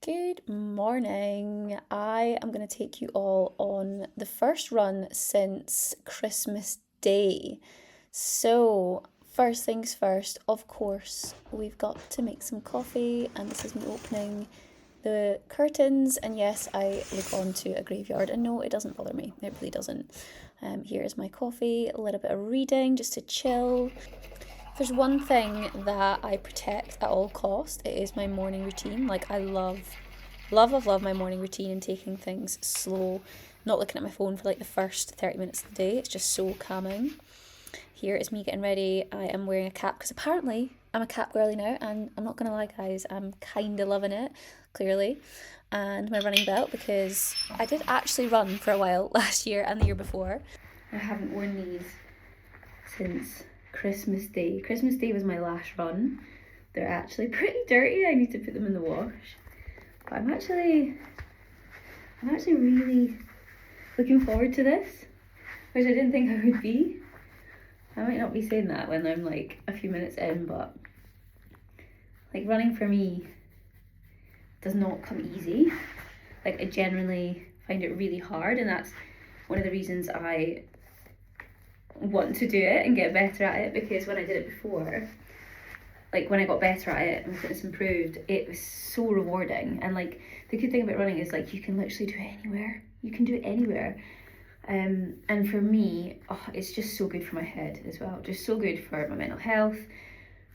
Good morning. I am going to take you all on the first run since Christmas Day. So, first things first, of course, we've got to make some coffee, and this is me opening the curtains. And yes, I look onto a graveyard, and no, it doesn't bother me. It really doesn't. Here is my coffee, a little bit of reading just to chill. If there's one thing that I protect at all cost, it is my morning routine. Like, I love my morning routine and taking things slow, not looking at my phone for like the first 30 minutes of the day. It's just so calming. Here is me getting ready. I am wearing a cap because apparently I'm a cap girly now, and I'm not gonna lie, guys, I'm kind of loving it, clearly. And my running belt, because I did actually run for a while last year and the year before. I haven't worn these since Christmas Day. Christmas Day was my last run. They're actually pretty dirty. I need to put them in the wash. But I'm actually really looking forward to this, which I didn't think I would be. I might not be saying that when I'm like a few minutes in, but like running for me does not come easy. Like, I generally find it really hard, and that's one of the reasons I want to do it and get better at it, because when I did it before, like when I got better at it and fitness improved, it was so rewarding. And like, the good thing about running is like you can literally do it anywhere. You can do it anywhere. And for me, it's just so good for my head as well. Just so good for my mental health.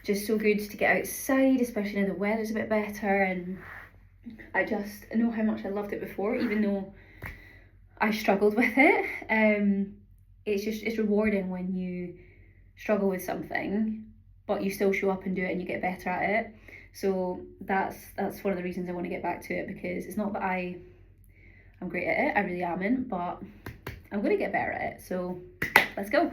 Just so good to get outside, especially now the weather's a bit better. And I just know how much I loved it before, even though I struggled with it. It's rewarding when you struggle with something, but you still show up and do it and you get better at it. So that's one of the reasons I want to get back to it, because it's not that I'm great at it, I really amn't, but I'm going to get better at it. So let's go.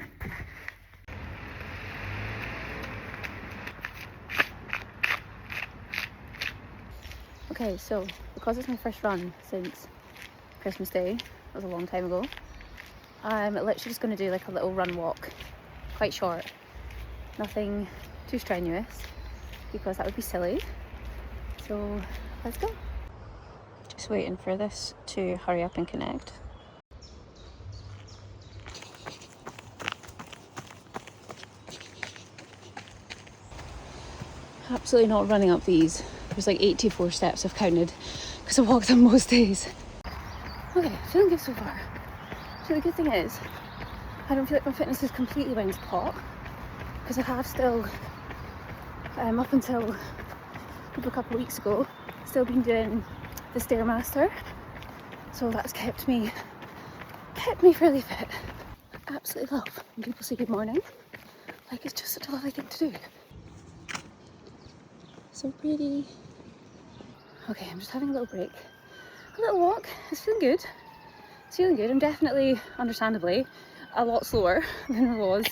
Okay, so because it's my first run since Christmas Day, that was a long time ago, I'm literally just going to do like a little run walk, quite short, nothing too strenuous, because that would be silly. So let's go. Just waiting for this to hurry up and connect. Absolutely not running up these. There's like 84 steps I've counted, because I walk them most days. Okay, feeling good so far. So the good thing is, I don't feel like my fitness is completely went to pot, because I have still, up until a couple of weeks ago, still been doing the Stairmaster. So that's kept me fairly fit. I absolutely love when people say good morning. Like, it's just such a lovely thing to do. So pretty. Okay, I'm just having a little break. A little walk. It's feeling good. It's feeling good. I'm definitely, understandably, a lot slower than I was.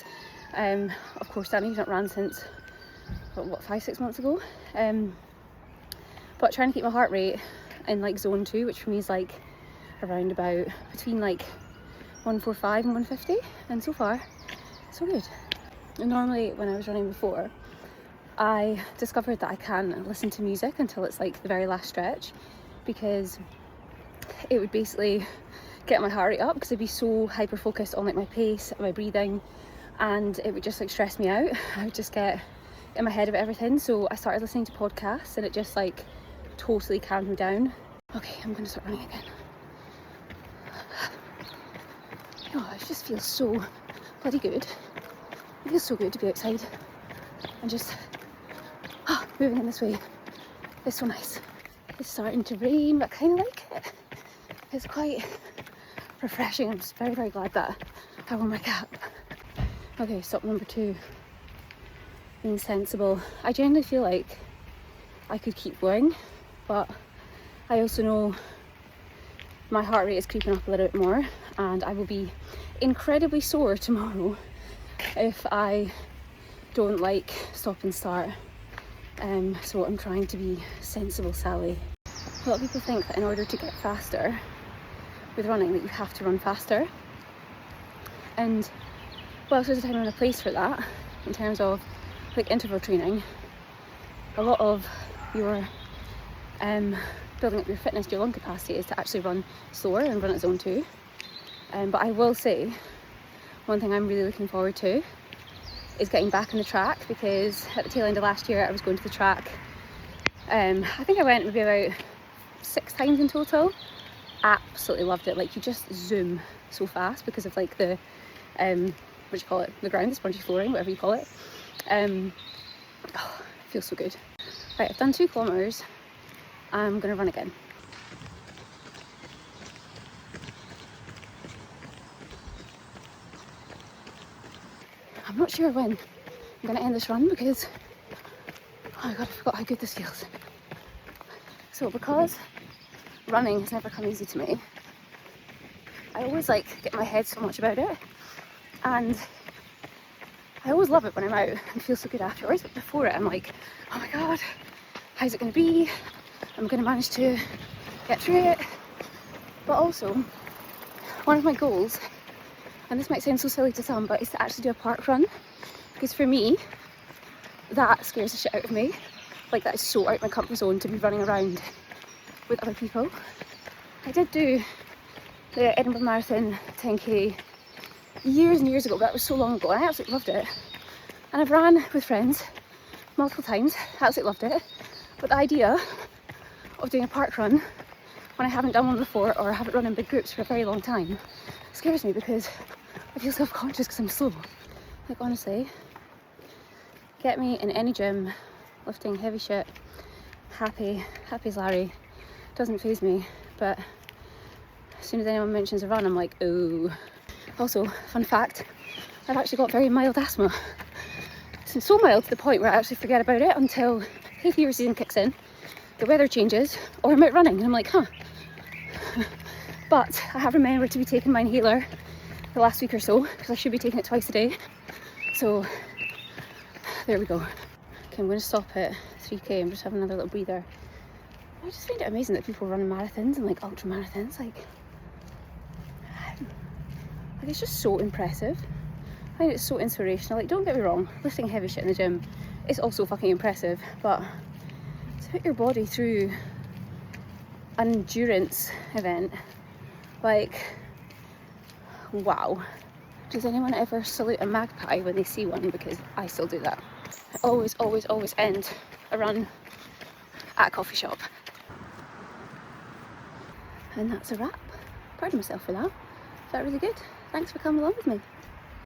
Of course, Danny's not ran since, 5-6 months ago. But trying to keep my heart rate in like zone 2, which for me is like around about between like 145 and 150, and so far so good. And normally when I was running before, I discovered that I can listen to music until it's like the very last stretch, because it would basically get my heart rate up, because I'd be so hyper focused on like my pace and my breathing, and it would just like stress me out. I would just get in my head about everything. So I started listening to podcasts, and it just like totally calmed me down. Okay, I'm gonna start running again. It just feels so bloody good. It feels so good to be outside and just moving in this way. It's so nice. It's starting to rain, but I kind of like it. It's quite refreshing. I'm just very, very glad that I wore my cap. Okay, stop number 2. Being sensible. I generally feel like I could keep going, but I also know my heart rate is creeping up a little bit more, and I will be incredibly sore tomorrow if I don't like stop and start. So I'm trying to be sensible Sally. A lot of people think that in order to get faster with running, that you have to run faster, and well, there's a time and a place for that in terms of like interval training. A lot of your building up your fitness, your lung capacity, is to actually run slower and run at zone 2. But I will say, one thing I'm really looking forward to is getting back on the track, because at the tail end of last year I was going to the track. I think I went maybe about 6 times in total. Absolutely loved it. Like, you just zoom so fast because of like the what do you call it, the ground, the spongy flooring, whatever you call it. Oh, it feels so good. Right, I've done 2 kilometers. I'm gonna run again. I'm not sure when I'm gonna end this run because, oh my god, I forgot how good this feels. So because running has never come easy to me, I always like get my head so much about it, and I always love it when I'm out and feel so good afterwards. But before it, I'm like, oh my god, how's it gonna be? Am I gonna manage to get through it? But also, one of my goals, and this might sound so silly to some, but is to actually do a park run, because for me, that scares the shit out of me. Like, that is so out of my comfort zone to be running around with other people. I did do the Edinburgh Marathon 10k years and years ago, but that was so long ago, and I absolutely loved it. And I've ran with friends multiple times, absolutely loved it. But the idea of doing a park run when I haven't done one before, or haven't run in big groups for a very long time, scares me because I feel self-conscious because I'm slow. Like, honestly, get me in any gym lifting heavy shit, happy as Larry, doesn't faze me. But as soon as anyone mentions a run, I'm like, oh. Also, fun fact, I've actually got very mild asthma. It's so mild to the point where I actually forget about it until hay fever season kicks in, the weather changes, or I'm out running and I'm like, huh. But I have remembered to be taking my inhaler the last week or so, because I should be taking it twice a day. So there we go. Okay, I'm going to stop at 3k. I'm just having another little breather. I just find it amazing that people run marathons and like ultra marathons. Like it's just so impressive. I find it so inspirational. Like, don't get me wrong, lifting heavy shit in the gym is also fucking impressive, but to put your body through an endurance event, like, wow. Does anyone ever salute a magpie when they see one? Because I still do that. I always end a run at a coffee shop. And that's a wrap. Proud of myself for that. Felt really good. Thanks for coming along with me.